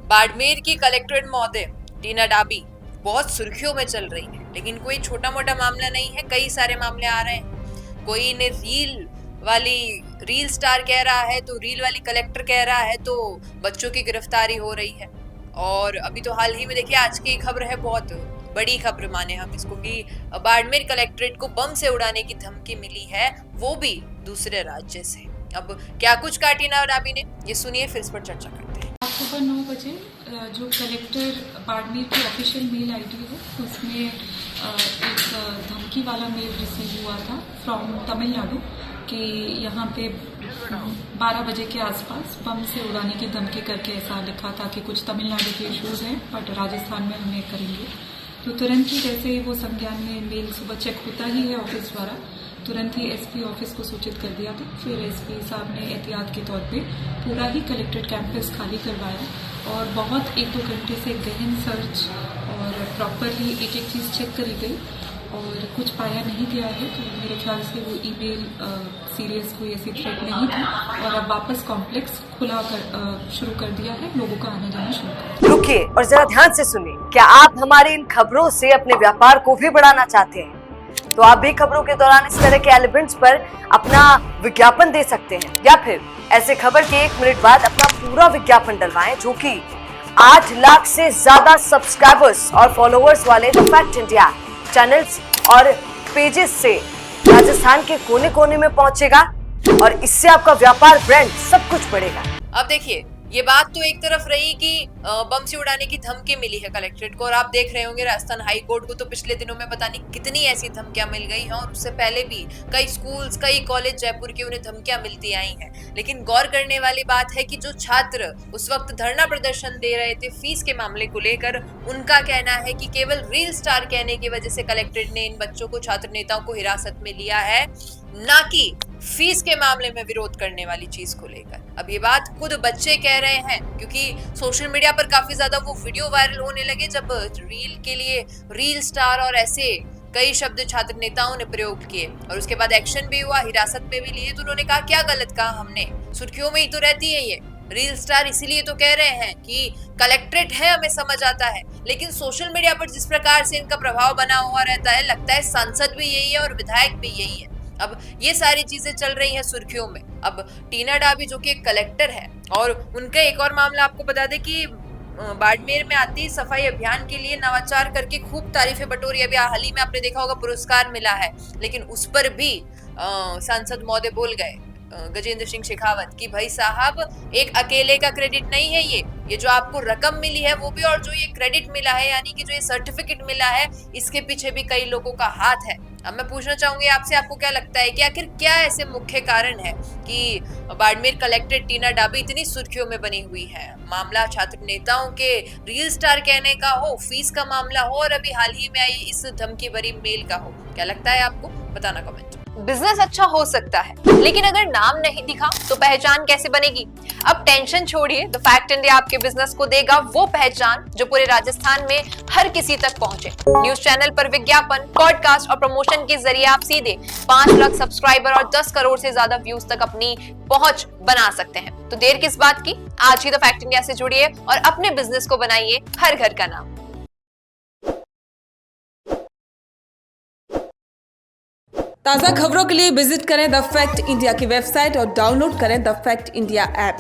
बाड़मेर की कलेक्ट्रेट महोदय टीना डाबी बहुत सुर्खियों में चल रही है, लेकिन कोई छोटा मोटा मामला नहीं है, कई सारे मामले आ रहे हैं। कोई इन्हें रील स्टार कह रहा है, तो रील वाली कलेक्टर कह रहा है, तो बच्चों की गिरफ्तारी हो रही है। और अभी तो हाल ही में देखिए, आज की खबर है, बहुत बड़ी खबर माने हम इसको, कि बाड़मेर कलेक्ट्रेट को बम से उड़ाने की धमकी मिली है, वो भी दूसरे राज्य से। अब क्या कुछ कहा टीना डाबी ने, ये सुनिए, फिर इस पर चर्चा करते हैं। आज सुबह 9 बजे जो कलेक्टर बाड़मेर की ऑफिशियल मेल आईडी है, उसमें एक धमकी वाला मेल रिसीव हुआ था फ्रॉम तमिलनाडु कि यहाँ पे 12 बजे के आसपास बम से उड़ाने की धमकी करके ऐसा लिखा था कि कुछ तमिलनाडु के इशूज़ हैं बट राजस्थान में हमने करेंगे। तो तुरंत ही जैसे ही वो संज्ञान में मेल सुबह चेक होता ही है ऑफिस द्वारा, तुरंत ही एसपी ऑफिस को सूचित कर दिया था। फिर एसपी साहब ने एहतियात के तौर पे पूरा ही कलेक्ट्रेट कैंपस खाली करवाया और बहुत 1-2 घंटे से गहन सर्च और प्रॉपरली एक एक चीज़ चेक करी गई और कुछ पाया नहीं गया है। तो मेरे ख्याल से वो ईमेल सीरियस कोई ऐसी थ्रेट नहीं थी और अब वापस कॉम्प्लेक्स खुला शुरू कर दिया है, लोगों का आना जाना शुरू कर। रुकिए और जरा ध्यान से सुनिए। क्या आप हमारी इन खबरों से अपने व्यापार को भी बढ़ाना चाहते हैं? तो आप भी खबरों के दौरान इस तरह के एलिमेंट्स पर अपना विज्ञापन दे सकते हैं, या फिर ऐसे खबर के 1 मिनट बाद अपना पूरा विज्ञापन डलवाएं, जो कि 8 लाख से ज्यादा सब्सक्राइबर्स और फॉलोअर्स वाले द फैक्ट इंडिया चैनल्स और पेजेस से राजस्थान के कोने कोने में पहुंचेगा और इससे आपका व्यापार, ब्रांड सब कुछ बढ़ेगा। अब देखिए, ये बात तो एक तरफ रही कि बम से उड़ाने की धमकी मिली है कलेक्ट्रेट को, और आप देख रहे होंगे राजस्थान हाई कोर्ट को तो पिछले दिनों में पता नहीं कितनी ऐसी धमकियां मिल गई हैं, और उससे पहले भी कई स्कूल्स, कई कॉलेज जयपुर के उन्हें धमकियां मिलती आई हैं। लेकिन गौर करने वाली बात है कि जो छात्र उस वक्त धरना प्रदर्शन दे रहे थे फीस के मामले को लेकर, उनका कहना है कि केवल रील स्टार कहने की वजह से कलेक्ट्रेट ने इन बच्चों को, छात्र नेताओं को हिरासत में लिया है, ना कि फीस के मामले में विरोध करने वाली चीज को लेकर। अब ये बात खुद बच्चे कह रहे हैं, क्योंकि सोशल मीडिया पर काफी ज्यादा वो वीडियो वायरल होने लगे जब रील के लिए रील स्टार और ऐसे कई शब्द छात्र नेताओं ने प्रयोग किए, और उसके बाद एक्शन भी हुआ, हिरासत में भी लिए। तो उन्होंने कहा, क्या गलत कहा हमने? सुर्खियों में ही तो रहती है ये रील स्टार, इसीलिए तो कह रहे हैं कि कलेक्ट्रेट है, हमें समझ आता है, लेकिन सोशल मीडिया पर जिस प्रकार से इनका प्रभाव बना हुआ रहता है, लगता है सांसद भी यही है और विधायक भी यही है। अब ये सारी चीजें चल रही हैं सुर्खियों में। अब टीना डाबी जो कि एक कलेक्टर है, और उनका एक और मामला आपको बता दें कि बाड़मेर में आती सफाई अभियान के लिए नवाचार करके खूब तारीफें बटोरी। अभी हाल ही में आपने देखा होगा पुरस्कार मिला है, लेकिन उस पर भी सांसद महोदय बोल गए, गजेंद्र सिंह शेखावत, कि भाई साहब, एक अकेले का क्रेडिट नहीं है ये जो आपको रकम मिली है वो भी, और जो ये क्रेडिट मिला है, यानी कि जो ये सर्टिफिकेट मिला है, इसके पीछे भी कई लोगों का हाथ है। अब मैं पूछना चाहूंगी आपसे, आपको क्या लगता है कि आखिर क्या ऐसे मुख्य कारण है कि बाड़मेर कलेक्टर टीना डाबी इतनी सुर्खियों में बनी हुई है? मामला छात्र नेताओं के रील स्टार कहने का हो, फीस का मामला हो, और अभी हाल ही में आई इस धमकी भरी मेल का हो, क्या लगता है आपको? बताना कमेंट। बिजनेस अच्छा हो सकता है, लेकिन अगर नाम नहीं दिखा तो पहचान कैसे बनेगी? अब टेंशन छोड़िए, द फैक्ट इंडिया आपके बिजनेस को देगा वो पहचान जो पूरे राजस्थान में हर किसी तक पहुंचे। न्यूज चैनल पर विज्ञापन, पॉडकास्ट और प्रमोशन के जरिए आप सीधे 5 लाख सब्सक्राइबर और 10 करोड़ से ज्यादा व्यूज तक अपनी पहुंच बना सकते हैं। तो देर किस बात की, आज ही द फैक्ट इंडिया से जुड़िए और अपने बिजनेस को बनाइए हर घर का नाम। ताज़ा खबरों के लिए विजिट करें द फैक्ट इंडिया की वेबसाइट और डाउनलोड करें द फैक्ट इंडिया ऐप।